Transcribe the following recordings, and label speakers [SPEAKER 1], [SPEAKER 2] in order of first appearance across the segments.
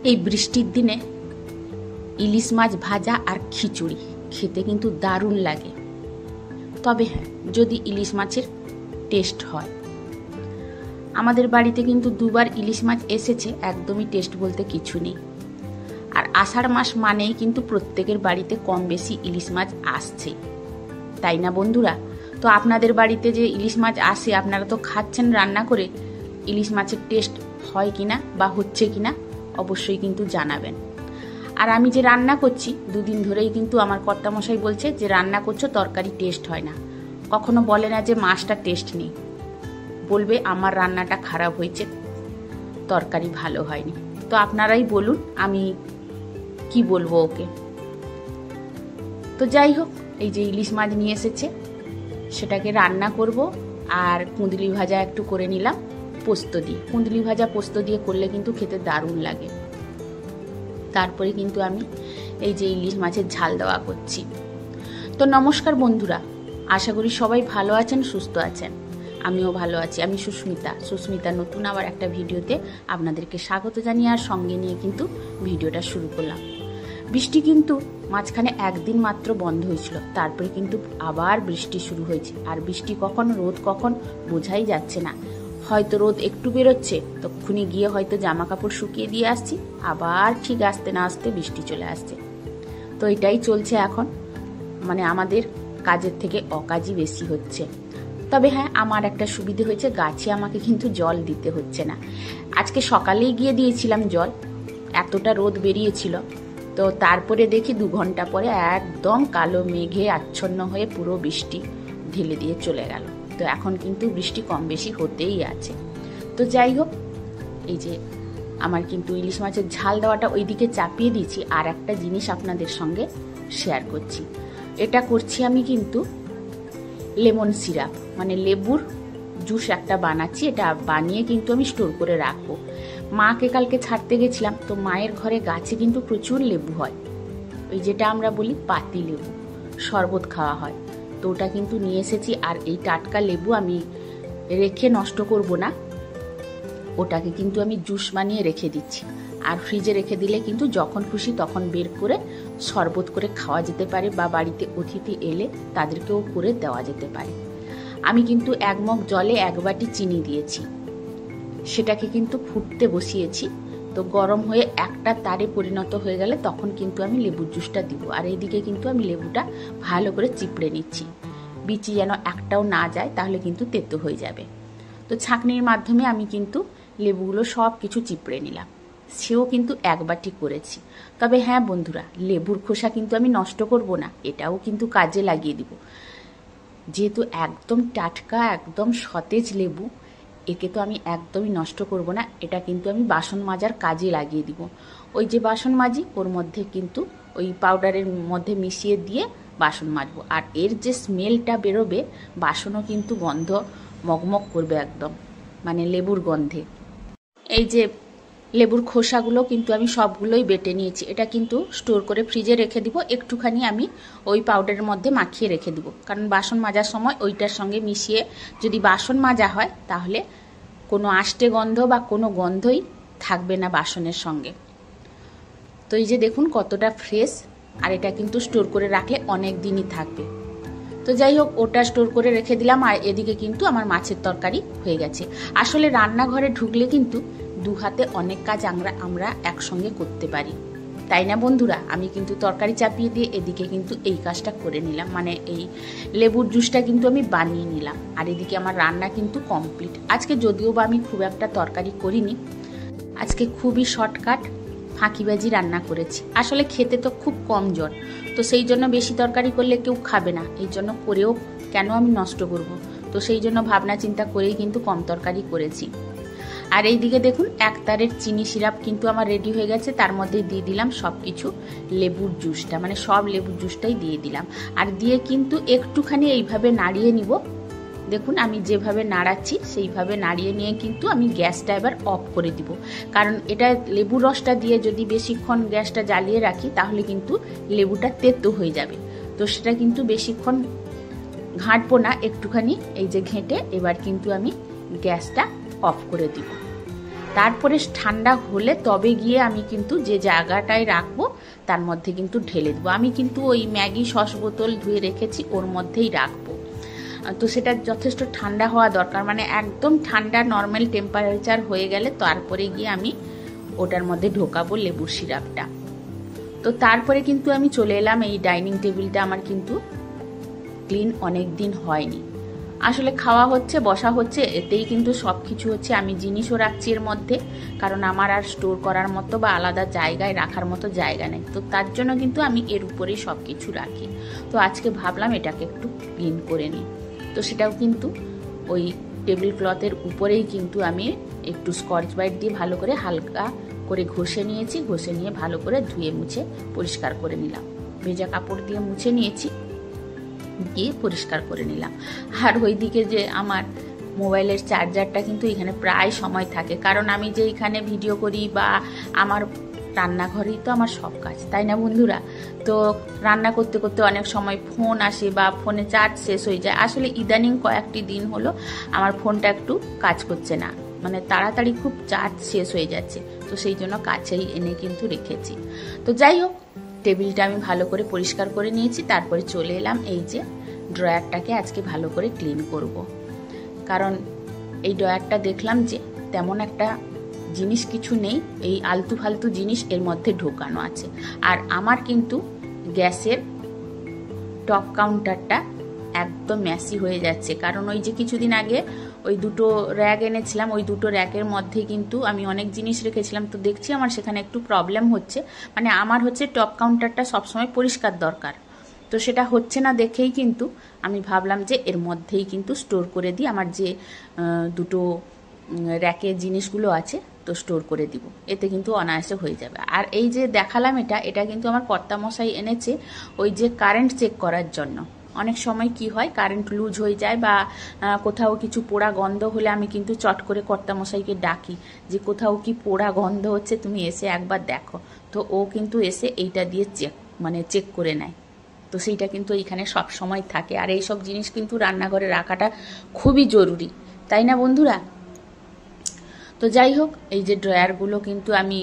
[SPEAKER 1] এই বৃষ্টির দিনে ইলিশ মাছ ভাজা আর খিচুড়ি খেতে কিন্তু দারুণ লাগে। তবে হ্যাঁ, যদি ইলিশ মাছের টেস্ট হয়। আমাদের বাড়িতে কিন্তু দুবার ইলিশ মাছ এসেছে, একদমই টেস্ট বলতে কিছু নেই। আর আষাঢ় মাস মানেই কিন্তু প্রত্যেকের বাড়িতে কম বেশি ইলিশ মাছ আসছে, তাই না বন্ধুরা? তো আপনাদের বাড়িতে যে ইলিশ মাছ আসে আপনারা তো খাচ্ছেন রান্না করে, ইলিশ মাছের টেস্ট হয় কিনা বা হচ্ছে কিনা অবশ্যই কিন্তু জানাবেন। আর আমি যে রান্না করছি দুদিন ধরেই কিন্তু আমার কর্তামশাই বলছে যে রান্না করছো তরকারি টেস্ট হয় না। কখনো বলে না যে মাছটা টেস্ট নেই, বলবে আমার রান্নাটা খারাপ হয়েছে, তরকারি ভালো হয়নি। তো আপনারাই বলুন আমি কি বলবো ওকে। তো যাই হোক, এই যে ইলিশ মাছ নিয়ে এসেছে সেটাকে রান্না করব। আর কুঁদলি ভাজা একটু করে নিলাম পোস্ত দিয়ে। কুঁদলি ভাজা পোস্ত দিয়ে করলে কিন্তু খেতে দারুণ লাগে। তারপরে কিন্তু আমি এই যে ইলিশ মাছের ঝাল দেওয়া করছি। তো নমস্কার বন্ধুরা, আশা করি সবাই ভালো আছেন, সুস্থ আছেন। আমিও ভালো আছি। আমি সুস্মিতা নতুন আবার একটা ভিডিওতে আপনাদেরকে স্বাগত জানিয়ে আর সঙ্গে নিয়ে কিন্তু ভিডিওটা শুরু করলাম। বৃষ্টি কিন্তু মাঝখানে একদিন মাত্র বন্ধ হয়েছিল, তারপরে কিন্তু আবার বৃষ্টি শুরু হয়েছে। আর বৃষ্টি কখন রোদ কখন বোঝাই যাচ্ছে না। হয়তো রোদ একটু বেরোচ্ছে, তখনই গিয়ে হয়তো জামা কাপড় শুকিয়ে দিয়ে আসছি, আবার ঠিক আসতে না আসতে বৃষ্টি চলে আসছে। তো এটাই চলছে এখন, মানে আমাদের কাজের থেকে অকাজই বেশি হচ্ছে। তবে হ্যাঁ, আমার একটা সুবিধে হয়েছে, গাছে আমাকে কিন্তু জল দিতে হচ্ছে না। আজকে সকালেই গিয়ে দিয়েছিলাম জল, এতটা রোদ বেরিয়েছিল। তো তারপরে দেখি 2 ঘন্টা পরে একদম কালো মেঘে আচ্ছন্ন হয়ে পুরো বৃষ্টি ঢেলে দিয়ে চলে গেল। তো এখন কিন্তু বৃষ্টি কম বেশি হতেই আছে। তো যাই হোক, এই যে আমার কিন্তু ইলিশ মাছের ঝাল দেওয়াটা ওইদিকে চাপিয়ে দিয়েছি। আর একটা জিনিস আপনাদের সঙ্গে শেয়ার করছি। এটা করছি আমি কিন্তু লেমন সিরাপ, মানে লেবুর জুস একটা বানাচ্ছি। এটা বানিয়ে কিন্তু আমি স্টোর করে রাখবো। মাকে কালকে ছাড়তে গেছিলাম, তো মায়ের ঘরে গাছে কিন্তু প্রচুর লেবু হয়, ওই যেটা আমরা বলি পাতি লেবু, শরবত খাওয়া হয়। তো ওটা কিন্তু নিয়ে এসেছি। আর এই টাটকা লেবু আমি রেখে নষ্ট করব না, ওটাকে কিন্তু আমি জুস বানিয়ে রেখে দিচ্ছি। আর ফ্রিজে রেখে দিলে কিন্তু যখন খুশি তখন বের করে শরবত করে খাওয়া যেতে পারে, বা বাড়িতে অতিথি এলে তাদেরকেও করে দেওয়া যেতে পারে। আমি কিন্তু 1 মগ জলে 1 বাটি চিনি দিয়েছি, সেটাকে কিন্তু ফুটতে বসিয়েছি। তো গরম হয়ে একটা তারে পরিণত হয়ে গেলে তখন কিন্তু আমি লেবুর জুসটা দিব। আর এইদিকে কিন্তু আমি লেবুটা ভালো করে চিপড়ে নিচ্ছি, বিচি যেন একটাও না যায়, তাহলে কিন্তু তেতো হয়ে যাবে। তো ছাঁকনির মাধ্যমে আমি কিন্তু লেবুগুলো সব কিছু চিপড়ে নিলাম। সেও কিন্তু 1 বাটি করেছি। তবে হ্যাঁ বন্ধুরা, লেবুর খোসা কিন্তু আমি নষ্ট করব না, এটাও কিন্তু কাজে লাগিয়ে দিব। যেহেতু একদম টাটকা একদম সতেজ লেবু, একে তো আমি একদমই নষ্ট করব না। এটা কিন্তু আমি বাসন মাজার কাজে লাগিয়ে দিব। ওই যে বাসন মাজি, ওর মধ্যে কিন্তু ওই পাউডারের মধ্যে মিশিয়ে দিয়ে বাসন মাজবো। আর এর যে স্মেলটা বেরোবে, বাসনও কিন্তু গন্ধ মগমগ করবে একদম, মানে লেবুর গন্ধে। এই যে লেবুর খোসাগুলো কিন্তু আমি সবগুলোই বেটে নিয়েছি। এটা কিন্তু স্টোর করে ফ্রিজে রেখে দিব। একটুখানি আমি ওই পাউডারের মধ্যে মাখিয়ে রেখে দিব, কারণ বাসন মাজার সময় ওইটার সঙ্গে মিশিয়ে যদি বাসন মাজা হয় তাহলে কোনো আষ্টে গন্ধ বা কোনো গন্ধই থাকবে না বাসনের সঙ্গে। তো এই যে দেখুন কতটা ফ্রেশ। আর এটা কিন্তু স্টোর করে রাখলে অনেক দিনই থাকবে। তো যাই হোক, ওটা স্টোর করে রেখে দিলাম। আর এদিকে কিন্তু আমার মাছের তরকারি হয়ে গেছে। আসলে রান্নাঘরে ঢুকলে কিন্তু 2 হাতে অনেক কাজ আমরা একসঙ্গে করতে পারি, তাই না বন্ধুরা? আমি কিন্তু তরকারি চাপিয়ে দিয়ে এদিকে কিন্তু এই কাজটা করে নিলাম, মানে এই লেবুর জুসটা কিন্তু আমি বানিয়ে নিলাম। আর এদিকে আমার রান্না কিন্তু কমপ্লিট। আজকে যদিও বা আমি খুব একটা তরকারি করিনি, আজকে খুবই শর্টকাট ফাঁকিবাজি রান্না করেছি। আসলে খেতে তো খুব কম জন, তো সেই জন্য বেশি তরকারি করলে কেউ খাবে না, এই জন্য করেও কেন আমি নষ্ট করব। তো সেই জন্য ভাবনা চিন্তা করেই কিন্তু কম তরকারি করেছি। আর এইদিকে দেখুন 1 তারের চিনি সিরাপ কিন্তু আমার রেডি হয়ে গেছে। তার মধ্যে দিয়ে দিলাম সব কিছু, লেবুর জুসটা, মানে সব লেবুর জুসটাই দিয়ে দিলাম। আর দিয়ে কিন্তু একটুখানি এইভাবে নাড়িয়ে নিব। দেখুন আমি যেভাবে নাড়াচ্ছি সেইভাবে নাড়িয়ে নিয়ে কিন্তু আমি গ্যাসটা এবার অফ করে দিব। কারণ এটা লেবুর রসটা দিয়ে যদি বেশিক্ষণ গ্যাসটা জ্বালিয়ে রাখি তাহলে কিন্তু লেবুটা তেতো হয়ে যাবে। তো সেটা কিন্তু বেশিক্ষণ ঘাঁটবো না, একটুখানি এই যে ঘেঁটে এবার কিন্তু আমি গ্যাসটা অফ করে দিব। তারপরে ঠান্ডা হলে তবে গিয়ে আমি কিন্তু যে জায়গাটায় রাখবো তার মধ্যে কিন্তু ঢেলে দেবো। আমি কিন্তু ওই ম্যাগি সস বোতল ধুয়ে রেখেছি ওর মধ্যেই রাখবো। তো সেটা যথেষ্ট ঠান্ডা হওয়া দরকার, মানে একদম ঠান্ডা নর্মাল টেম্পারেচার হয়ে গেলে তারপরে গিয়ে আমি ওটার মধ্যে ঢোকাবো লেবুর সিরাপটা। তো তারপরে কিন্তু আমি চলে এলাম, এই ডাইনিং টেবিলটা আমার কিন্তু ক্লিন অনেক দিন হয়নি। আসলে খাওয়া হচ্ছে, বসা হচ্ছে, এতেই কিন্তু সব কিছু হচ্ছে। আমি জিনিসও রাখছি এর মধ্যে, কারণ আমার আর স্টোর করার মতো বা আলাদা জায়গায় রাখার মতো জায়গা নেই। তো তার জন্য কিন্তু আমি এর উপরেই সব কিছু রাখি। তো আজকে ভাবলাম এটাকে একটু ক্লিন করে নিই। তো সেটাও কিন্তু ওই টেবিল ক্লথের উপরেই কিন্তু আমি একটু স্কচ ব্রাইট দিয়ে ভালো করে হালকা করে ঘষে নিয়েছি। ঘষে নিয়ে ভালো করে ধুয়ে মুছে পরিষ্কার করে নিলাম। ভেজা কাপড় দিয়ে মুছে নিয়েছি, দিয়ে পরিষ্কার করে নিলাম। আর ওইদিকে যে আমার মোবাইলের চার্জারটা কিন্তু এখানে প্রায় সময় থাকে, কারণ আমি যে এখানে ভিডিও করি বা আমার রান্নাঘরেই তো আমার সব কাজ, তাই না বন্ধুরা? তো রান্না করতে করতে অনেক সময় ফোন আসে বা ফোনে চার্জ শেষ হয়ে যায়। আসলে ইদানিং কয়েকটি দিন হলো আমার ফোনটা একটু কাজ করছে না, মানে তাড়াতাড়ি খুব চার্জ শেষ হয়ে যাচ্ছে। তো সেই জন্য কাছেই এনে কিন্তু রেখেছি। তো যাই হোক, টেবিলটা আমি ভালো করে পরিষ্কার করে নিয়েছি। তারপরে চলে এলাম এই যে ড্রয়ারটাকে আজকে ভালো করে ক্লিন করব। কারণ এই ড্রয়ারটা দেখলাম যে তেমন একটা জিনিস কিছু নেই, এই আলতু ফালতু জিনিস এর মধ্যে ঢোকানো আছে। আর আমার কিন্তু গ্যাসের টপ কাউন্টারটা একদম ম্যাসি হয়ে যাচ্ছে, কারণ ওই যে কিছুদিন আগে ওই দুটো র্যাক এনেছিলাম, ওই দুটো র্যাকের মধ্যে কিন্তু আমি অনেক জিনিস রেখেছিলাম। তো দেখছি আমার সেখানে একটু প্রবলেম হচ্ছে, মানে আমার হচ্ছে টপ কাউন্টারটা সবসময় পরিষ্কার দরকার। তো সেটা হচ্ছে না দেখেই কিন্তু আমি ভাবলাম যে এর মধ্যেই কিন্তু স্টোর করে দিই আমার যে দুটো র্যাকের জিনিসগুলো আছে, তো স্টোর করে দিব, এতে কিন্তু অনায়াসে হয়ে যাবে। আর এই যে দেখালাম এটা কিন্তু আমার কর্তামশাই এনেছে ওই যে কারেন্ট চেক করার জন্য। অনেক সময় কি হয়, কারেন্ট লুজ হয়ে যায় বা কোথাও কিছু পোড়া গন্ধ হলে আমি কিন্তু চট করে কর্তামশাইকে ডাকি যে কোথাও কি পোড়া গন্ধ হচ্ছে, তুমি এসে একবার দেখো। তো ও কিন্তু এসে এইটা দিয়ে চেক করে নেয়। তো সেইটা কিন্তু এইখানে সব সময় থাকে। আর এইসব জিনিস কিন্তু রান্নাঘরে রাখাটা খুবই জরুরি, তাই না বন্ধুরা? তো যাই হোক, এই যে ড্রয়ারগুলো কিন্তু আমি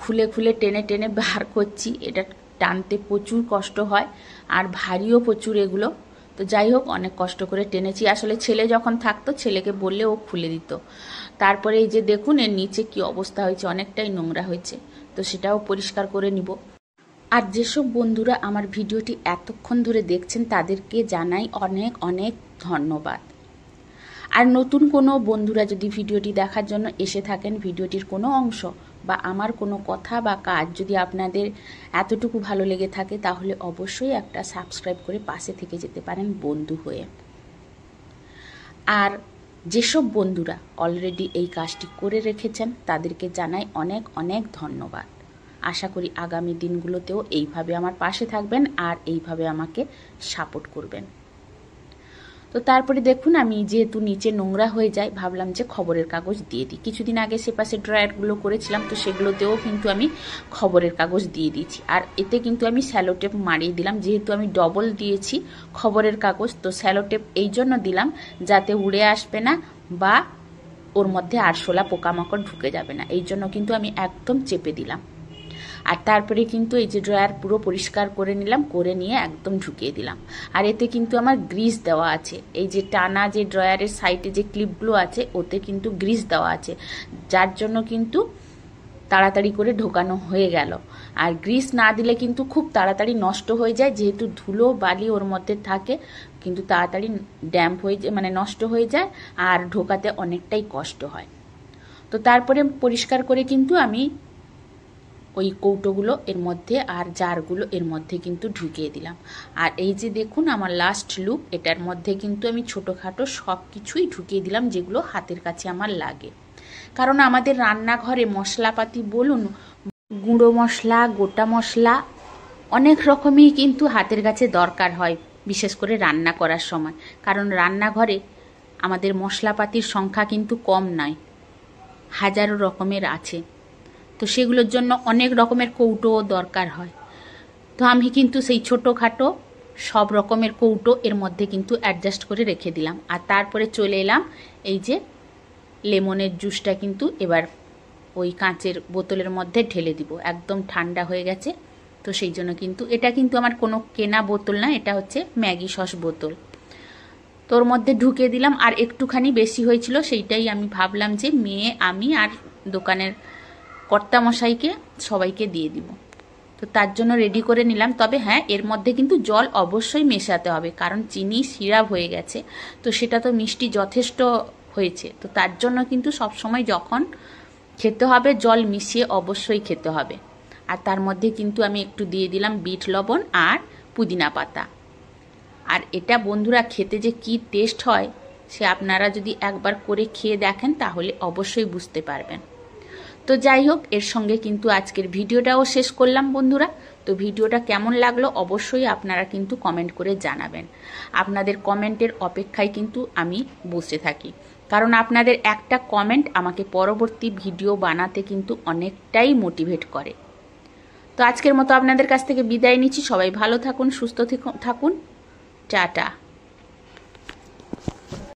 [SPEAKER 1] খুলে খুলে টেনে টেনে বার করছি। এটা টানতে প্রচুর কষ্ট হয় আর ভারীও প্রচুর এগুলো। তো যাই হোক, অনেক কষ্ট করে টেনেছি। আসলে ছেলে যখন থাকতো ছেলেকে বললে ও খুলে দিত। তারপরে এই যে দেখুন এর নিচে কি অবস্থা হয়েছে, অনেকটাই নোংরা হয়েছে। তো সেটাও পরিষ্কার করে নিব। আর যেসব বন্ধুরা আমার ভিডিওটি এতক্ষণ ধরে দেখছেন তাদেরকে জানাই অনেক অনেক ধন্যবাদ। আর নতুন কোনো বন্ধুরা যদি ভিডিওটি দেখার জন্য এসে থাকেন, ভিডিওটির কোনো অংশ বা আমার কোনো কথা বা কাজ যদি আপনাদের এতটুকু ভালো লেগে থাকে, তাহলে অবশ্যই একটা সাবস্ক্রাইব করে পাশে থেকে যেতে পারেন বন্ধু হয়ে। আর যেসব বন্ধুরা অলরেডি এই কাজটি করে রেখেছেন তাদেরকে জানাই অনেক অনেক ধন্যবাদ। আশা করি আগামী দিনগুলোতেও এইভাবে আমার পাশে থাকবেন আর এইভাবে আমাকে সাপোর্ট করবেন। তো তারপরে দেখুন আমি যেহেতু নিচে নোংরা হয়ে যায়, ভাবলাম যে খবরের কাগজ দিয়ে দিই। কিছুদিন আগে সেপাশে ড্রয়ারগুলো করেছিলাম, তো সেগুলোতেও কিন্তু আমি খবরের কাগজ দিয়ে দিয়েছি। আর এতে কিন্তু আমি স্যালোটেপ মারিয়ে দিলাম, যেহেতু আমি ডবল দিয়েছি খবরের কাগজ। তো স্যালোটেপ এই জন্য দিলাম যাতে উড়ে আসবে না বা ওর মধ্যে আরশোলা পোকামাকড় ঢুকে যাবে না, এই জন্য কিন্তু আমি একদম চেপে দিলাম। আর তারপরে কিন্তু এই যে ড্রয়ার পুরো পরিষ্কার করে নিলাম, করে নিয়ে একদম ঢুকিয়ে দিলাম। আর এতে কিন্তু আমার গ্রিস দেওয়া আছে, এই যে টানা যে ড্রয়ারের সাইডে যে ক্লিপগুলো আছে ওতে কিন্তু গ্রিস দেওয়া আছে, যার জন্য কিন্তু তাড়াতাড়ি করে ঢোকানো হয়ে গেল। আর গ্রিস না দিলে কিন্তু খুব তাড়াতাড়ি নষ্ট হয়ে যায়, যেহেতু ধুলো বালি ওর মধ্যে থাকে, কিন্তু তাড়াতাড়ি ড্যাম্প হয়ে যায়, মানে নষ্ট হয়ে যায় আর ঢোকাতে অনেকটাই কষ্ট হয়। তো তারপরে পরিষ্কার করে কিন্তু আমি ওই কৌটোগুলো এর মধ্যে আর জারগুলো এর মধ্যে কিন্তু ঢুকিয়ে দিলাম। আর এই যে দেখুন আমার লাস্ট লুক, এটার মধ্যে কিন্তু আমি ছোটোখাটো সব কিছুই ঢুকিয়ে দিলাম যেগুলো হাতের কাছে আমার লাগে। কারণ আমাদের রান্নাঘরে মশলাপাতি বলুন, গুঁড়ো মশলা, গোটা মশলা অনেক রকমই কিন্তু হাতের কাছে দরকার হয়, বিশেষ করে রান্না করার সময়। কারণ রান্নাঘরে আমাদের মশলাপাতির সংখ্যা কিন্তু কম নয়, হাজারো রকমের আছে। তো সেগুলোর জন্য অনেক রকমের কৌটোও দরকার হয়। তো আমি কিন্তু সেই ছোটোখাটো সব রকমের কৌটো এর মধ্যে কিন্তু অ্যাডজাস্ট করে রেখে দিলাম। আর তারপরে চলে এলাম এই যে লেমনের জুসটা কিন্তু এবার ওই কাঁচের বোতলের মধ্যে ঢেলে দিব। একদম ঠান্ডা হয়ে গেছে, তো সেই জন্য কিন্তু এটা কিন্তু আমার কোনো কেনা বোতল না, এটা হচ্ছে ম্যাগি সস বোতল। তোর মধ্যে ঢুকে দিলাম, আর একটুখানি বেশি হয়েছিল, সেইটাই আমি ভাবলাম যে মেয়ে, আমি আর দোকানের কর্তামশাইকে সবাইকে দিয়ে দিব। তো তার জন্য রেডি করে নিলাম। তবে হ্যাঁ, এর মধ্যে কিন্তু জল অবশ্যই মেশাতে হবে, কারণ চিনি সিরাপ হয়ে গেছে, তো সেটা তো মিষ্টি যথেষ্ট হয়েছে। তো তার জন্য কিন্তু সবসময় যখন খেতে হবে জল মিশিয়ে অবশ্যই খেতে হবে। আর তার মধ্যে কিন্তু আমি একটু দিয়ে দিলাম বিট লবণ আর পুদিনা পাতা। আর এটা বন্ধুরা খেতে যে কি টেস্ট হয়, সে আপনারা যদি একবার করে খেয়ে দেখেন তাহলে অবশ্যই বুঝতে পারবেন। তো যাই হোক, এর সঙ্গে কিন্তু আজকের ভিডিওটাও শেষ করলাম বন্ধুরা। তো ভিডিওটা কেমন লাগলো অবশ্যই আপনারা কিন্তু কমেন্ট করে জানাবেন। আপনাদের কমেন্টের অপেক্ষায় কিন্তু আমি বসে থাকি, কারণ আপনাদের একটা কমেন্ট আমাকে পরবর্তী ভিডিও বানাতে কিন্তু অনেকটাই মোটিভেট করে। তো আজকের মতো আপনাদের কাছ থেকে বিদায় নিচ্ছি। সবাই ভালো থাকুন, সুস্থ থাকুন, টাটা।